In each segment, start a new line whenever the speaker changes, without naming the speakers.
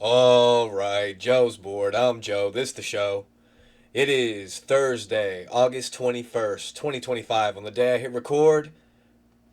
All right, Joe's bored. I'm Joe. This the show. It is Thursday, August 21st, 2025. On the day I hit record,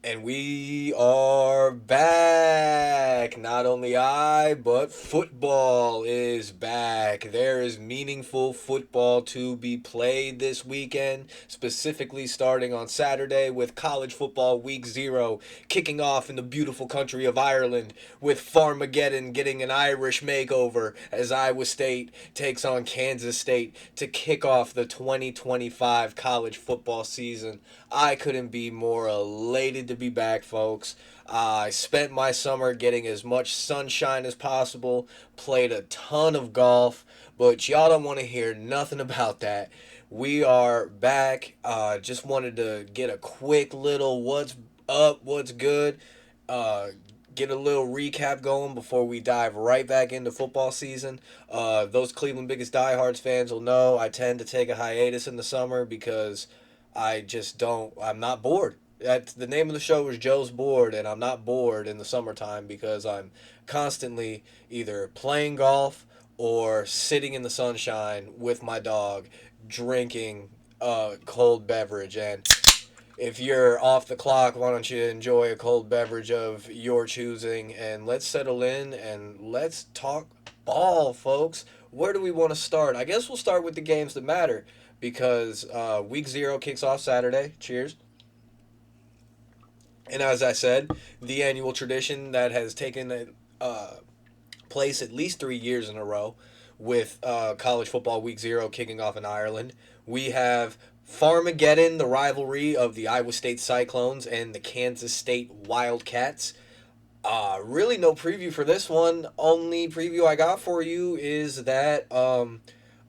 and we are back. Not only I, but football is back. There is meaningful football to be played this weekend, specifically starting on Saturday with college football week 0 kicking off in the beautiful country of Ireland with Farmageddon getting an Irish makeover as Iowa State takes on Kansas State to kick off the 2025 college football season. I couldn't be more elated to be back, folks. I spent my summer getting as much sunshine as possible, played a ton of golf, but y'all don't want to hear nothing about that. We are back. Just wanted to get a quick little what's up, what's good, uh, get a little recap going before we dive right back into football season. Those Cleveland biggest diehards fans will know I tend to take a hiatus in the summer because I just don't. I'm not bored. The name of the show is Joe's Bored, and I'm not bored in the summertime because I'm constantly either playing golf or sitting in the sunshine with my dog, drinking a cold beverage. And if you're off the clock, why don't you enjoy a cold beverage of your choosing? And let's settle in and let's talk ball, folks. Where do we want to start? I guess we'll start with the games that matter because week 0 kicks off Saturday. Cheers. And as I said, the annual tradition that has taken uh, place at least 3 years in a row with college football week 0 kicking off in Ireland. We have Farmageddon, the rivalry of the Iowa State Cyclones and the Kansas State Wildcats. Really, no preview for this one. Only preview I got for you is that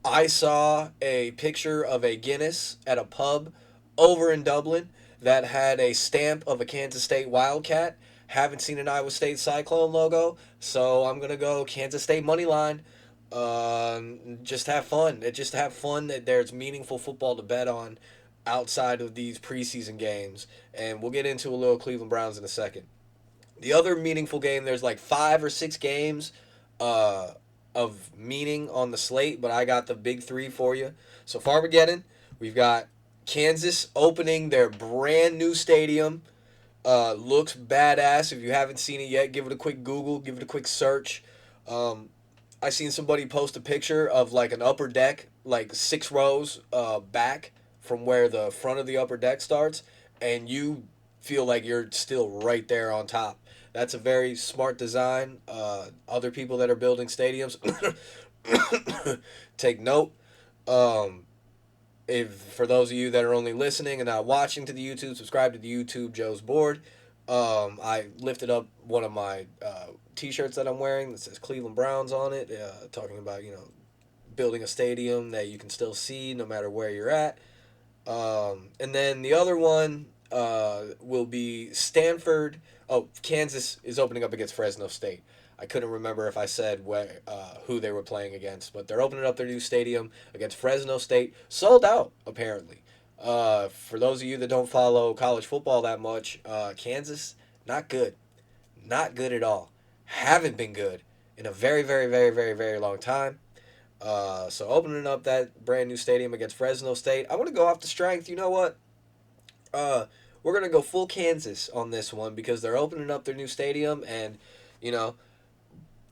I saw a picture of a Guinness at a pub over in Dublin that had a stamp of a Kansas State Wildcat. Haven't seen an Iowa State Cyclone logo, so I'm gonna go Kansas State money line. Just have fun. Just have fun that there's meaningful football to bet on outside of these preseason games, and we'll get into a little Cleveland Browns in a second. The other meaningful game, there's like 5 or 6 games uh, of meaning on the slate, but I got the big three for you. So Farmageddon, we've got Kansas opening their brand new stadium. Looks badass. If you haven't seen it yet, give it a quick Google, give it a quick search. Um, I seen somebody post a picture of like an upper deck, like 6 rows back from where the front of the upper deck starts, and you feel like you're still right there on top. That's a very smart design. Other people that are building stadiums, take note. Um, if for those of you that are only listening and not watching to the YouTube, subscribe to the YouTube Joe's Board. I lifted up one of my T-shirts that I'm wearing that says Cleveland Browns on it, talking about building a stadium that you can still see no matter where you're at. And then the other one will be Stanford. Oh, Kansas is opening up against Fresno State. I couldn't remember if I said who they were playing against, but they're opening up their new stadium against Fresno State. Sold out, apparently. For those of you that don't follow college football that much, Kansas, not good. Not good at all. Haven't been good in a very, very, very, very, very long time. So opening up that brand new stadium against Fresno State, I want to go off the strength. You know what? Uh, we're gonna go full Kansas on this one because they're opening up their new stadium, and you know,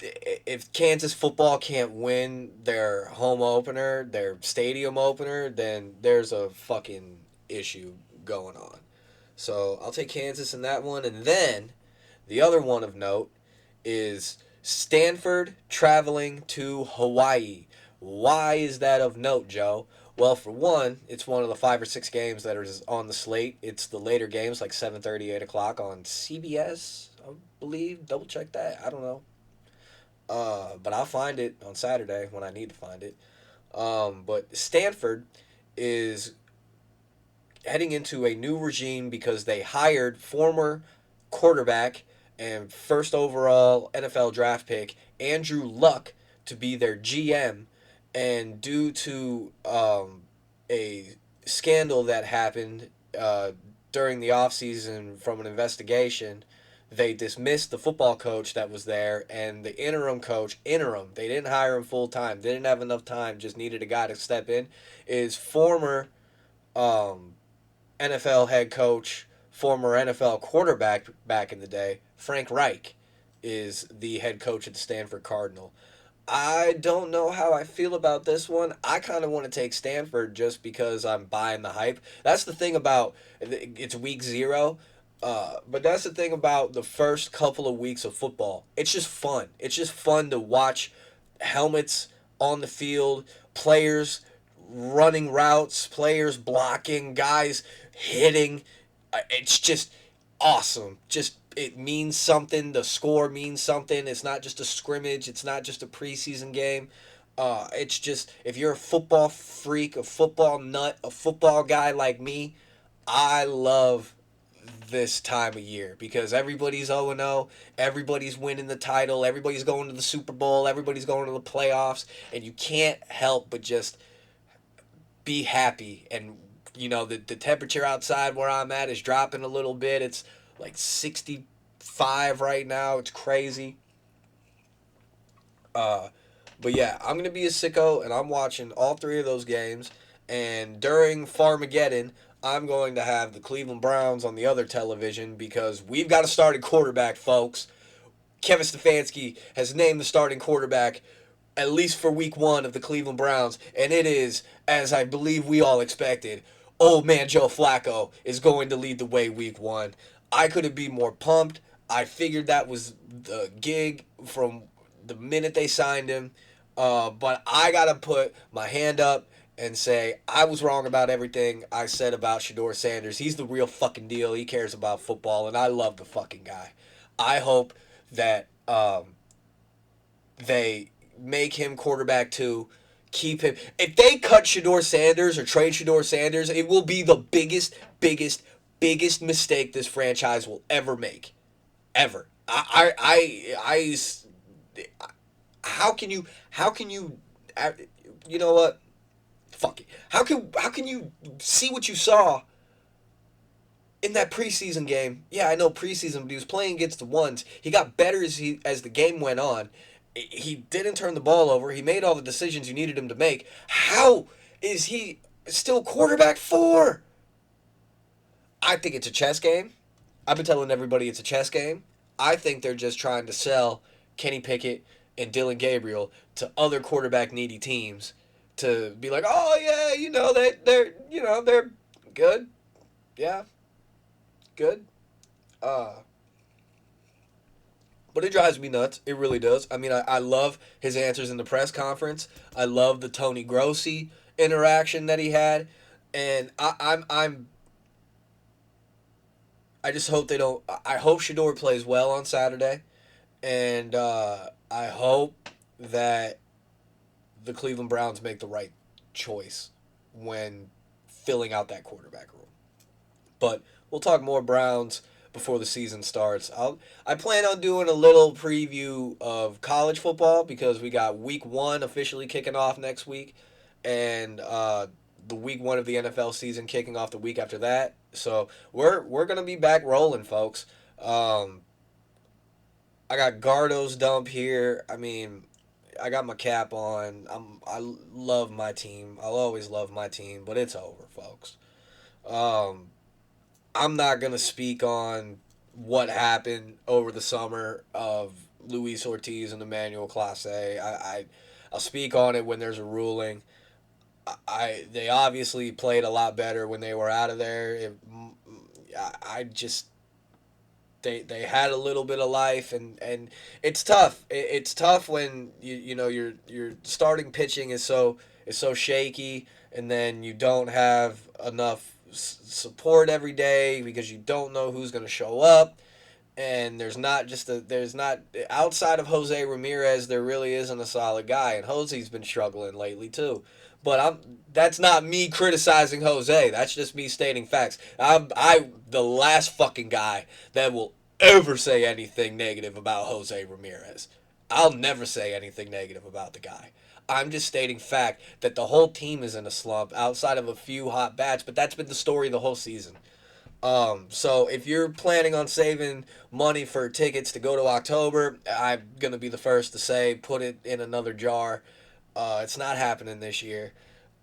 if Kansas football can't win their home opener, their stadium opener, then there's a fucking issue going on. So I'll take Kansas in that one, and then the other one of note is Stanford traveling to Hawaii. Why is that of note, Joe? Well, for one, it's one of the 5 or 6 games that are on the slate. It's the later games, like 7:30, 8 o'clock on CBS, I believe. Double check that. I don't know. But I'll find it on Saturday when I need to find it. But Stanford is heading into a new regime because they hired former quarterback and first overall NFL draft pick Andrew Luck to be their GM. And due to a scandal that happened during the offseason from an investigation, they dismissed the football coach that was there, and the interim coach, they didn't hire him full time. They didn't have enough time, just needed a guy to step in, is former um, NFL head coach, former NFL quarterback back in the day, Frank Reich, is the head coach at the Stanford Cardinal. I don't know how I feel about this one. I kind of want to take Stanford just because I'm buying the hype. That's the thing about it's week 0. But that's the thing about the first couple of weeks of football. It's just fun. It's just fun to watch helmets on the field, players running routes, players blocking, guys hitting. It's just awesome. Just it means something. The score means something. It's not just a scrimmage. It's not just a preseason game. It's just if you're a football freak, a football nut, a football guy like me, I love this time of year because everybody's 0-0, everybody's winning the title, everybody's going to the Super Bowl, everybody's going to the playoffs, and you can't help but just be happy. And the temperature outside where I'm at is dropping a little bit. It's like 65 right now. It's crazy. Uh, but yeah, I'm gonna be a sicko, and I'm watching all 3 of those games. And during Farmageddon, I'm going to have the Cleveland Browns on the other television because we've got a starting quarterback, folks. Kevin Stefanski has named the starting quarterback at least for week 1 of the Cleveland Browns, and it is, as I believe we all expected, old man Joe Flacco is going to lead the way week 1. I couldn't be more pumped. I figured that was the gig from the minute they signed him. But I got to put my hand up and say I was wrong about everything I said about Shedeur Sanders. He's the real fucking deal. He cares about football, and I love the fucking guy. I hope that they make him quarterback 2, keep him. If they cut Shedeur Sanders or trade Shedeur Sanders, it will be the biggest mistake this franchise will ever make, ever. How can you, you know what? Fuck it. How can you see what you saw in that preseason game? Yeah, I know preseason, but he was playing against the ones. He got better as the game went on. He didn't turn the ball over. He made all the decisions you needed him to make. How is he still quarterback 4? I think it's a chess game. I've been telling everybody it's a chess game. I think they're just trying to sell Kenny Pickett and Dylan Gabriel to other quarterback needy teams to be like, oh yeah, they're good, yeah, good. Uh, but it drives me nuts. It really does. I mean, I love his answers in the press conference. I love the Tony Grossi interaction that he had, and I just hope they don't. I hope Shador plays well on Saturday, and I hope that the Cleveland Browns make the right choice when filling out that quarterback room. But we'll talk more Browns before the season starts. I plan on doing a little preview of college football because we got week 1 officially kicking off next week, and the week 1 of the NFL season kicking off the week after that. So we're gonna be back rolling, folks. I got Gardo's dump here. I mean, I got my cap on. I love my team. I'll always love my team, but it's over, folks. Um, I'm not gonna speak on what happened over the summer of Luis Ortiz and Emmanuel Clase. I'll speak on it when there's a ruling. They obviously played a lot better when they were out of there. I just they had a little bit of life, and it's tough. It's tough when your starting pitching is so shaky, and then you don't have enough support every day because you don't know who's going to show up, and there's not outside of Jose Ramirez, there really isn't a solid guy, and Jose's been struggling lately too. But that's not me criticizing Jose. That's just me stating facts. I the last fucking guy that will ever say anything negative about Jose Ramirez. I'll never say anything negative about the guy. I'm just stating fact that the whole team is in a slump outside of a few hot bats, but that's been the story the whole season. So if you're planning on saving money for tickets to go to October, I'm gonna be the first to say put it in another jar. It's not happening this year.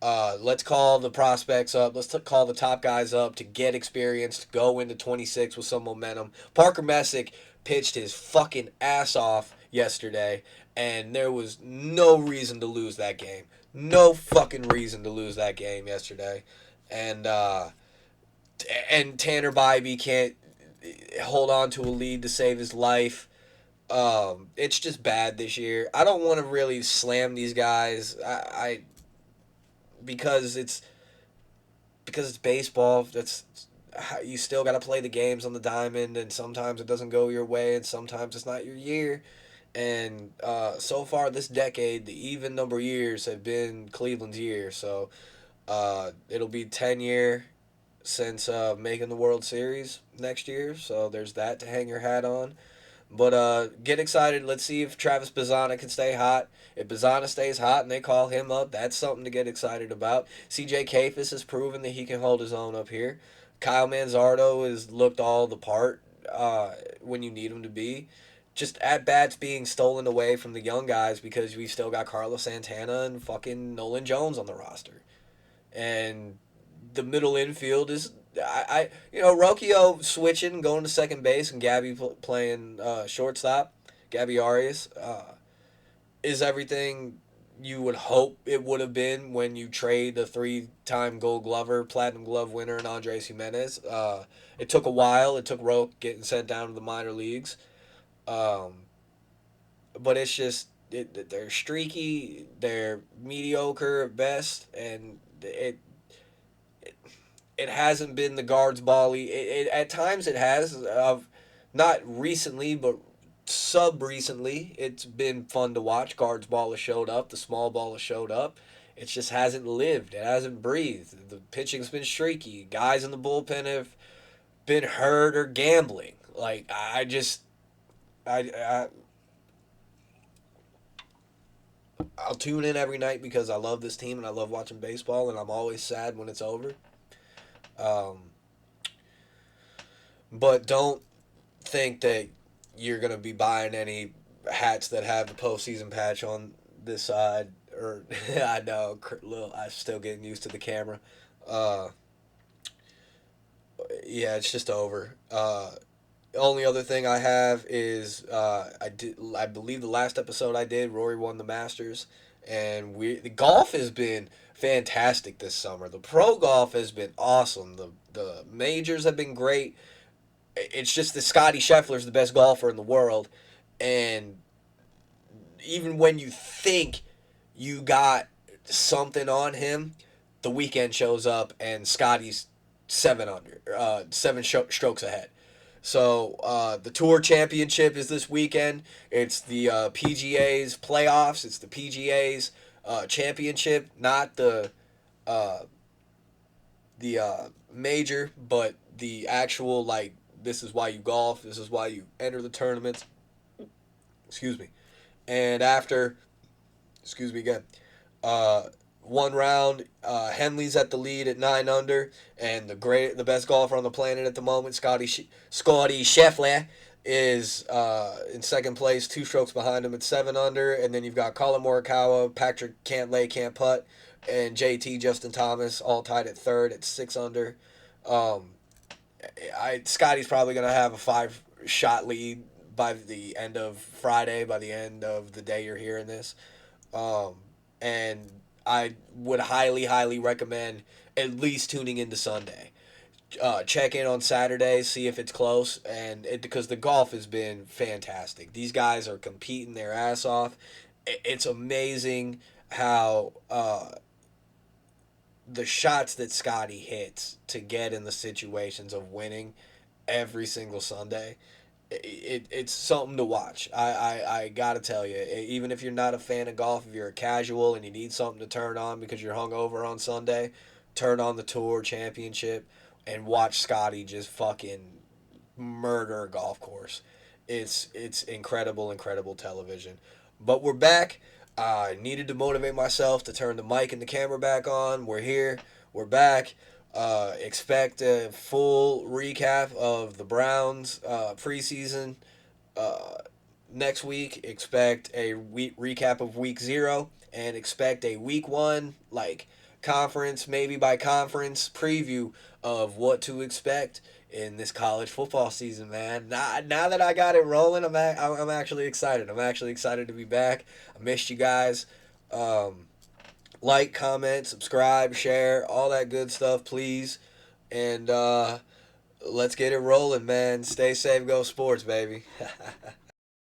Let's call the prospects up. Let's call the top guys up to get experience, to go into 26 with some momentum. Parker Messick pitched his fucking ass off yesterday, and there was no reason to lose that game. No fucking reason to lose that game yesterday. And Tanner Bybee can't hold on to a lead to save his life. It's just bad this year. I don't want to really slam these guys. I because it's baseball. That's you still got to play the games on the diamond, and sometimes it doesn't go your way, and sometimes it's not your year. And so far this decade, the even number years have been Cleveland's year. So it'll be 10 year since making the World Series next year. So there's that to hang your hat on. But get excited. Let's see if Travis Bazzana can stay hot. If Bazzana stays hot and they call him up, that's something to get excited about. CJ Kafis has proven that he can hold his own up here. Kyle Manzardo has looked all the part when you need him to be. Just at bats being stolen away from the young guys because we still got Carlos Santana and fucking Nolan Jones on the roster. And the middle infield is Rocchio switching, going to second base, and Gabby playing shortstop. Gabby Arias is everything you would hope it would have been when you trade the three-time Gold Glover, Platinum Glove winner, and Andres Jimenez. It took a while. It took Roque getting sent down to the minor leagues, um, but it's just they're streaky, they're mediocre at best, and it hasn't been the guards bally. At times it has. Not recently, but sub recently, it's been fun to watch. Guards ball has showed up. The small ball has showed up. It just hasn't lived. It hasn't breathed. The pitching's been streaky. Guys in the bullpen have been hurt or gambling. Like I I'll tune in every night because I love this team and I love watching baseball, and I'm always sad when it's over. Um, but don't think that you're gonna be buying any hats that have the postseason patch on this side. Or I know, little, I'm still getting used to the camera. Uh, yeah, it's just over. Only other thing I have is I believe the last episode I did, Rory won the Masters, and the golf has been fantastic this summer. The pro golf has been awesome. The majors have been great. It's just that Scotty Scheffler's the best golfer in the world, and even when you think you got something on him, the weekend shows up and Scotty's 7 under, strokes ahead. So the Tour Championship is this weekend. It's the PGA's playoffs. It's the PGA's championship, not uh, the major, but the actual, like, this is why you golf. This is why you enter the tournaments. Excuse me. And after, excuse me again, uh, one round, Henley's at the lead at 9 under, and the best golfer on the planet at the moment, Scotty Scheffler, is in second place, 2 strokes behind him at 7 under, and then you've got Colin Morikawa, Patrick can't putt, and JT Justin Thomas all tied at third at 6 under. Um, Scotty's probably gonna have a 5 shot lead by the end of Friday, by the end of the day you're hearing this. Um, and I would highly, highly recommend at least tuning into Sunday. Check in on Saturday, see if it's close, because the golf has been fantastic. These guys are competing their ass off. It's amazing how the shots that Scotty hits to get in the situations of winning every single Sunday. It's something to watch. I gotta tell you, even if you're not a fan of golf, if you're a casual and you need something to turn on because you're hungover on Sunday, turn on the Tour Championship and watch Scotty just fucking murder a golf course. It's incredible, incredible television. But we're back. I needed to motivate myself to turn the mic and the camera back on. We're here. We're back. Expect a full recap of the Browns preseason uh, next week. Expect a week recap of week 0 and expect a week 1 like conference, maybe by conference preview of what to expect in this college football season, man. Now that I got it rolling, I'm actually excited. I'm actually excited to be back. I missed you guys. Um, like, comment, subscribe, share, all that good stuff, please. And let's get it rolling, man. Stay safe, go sports, baby.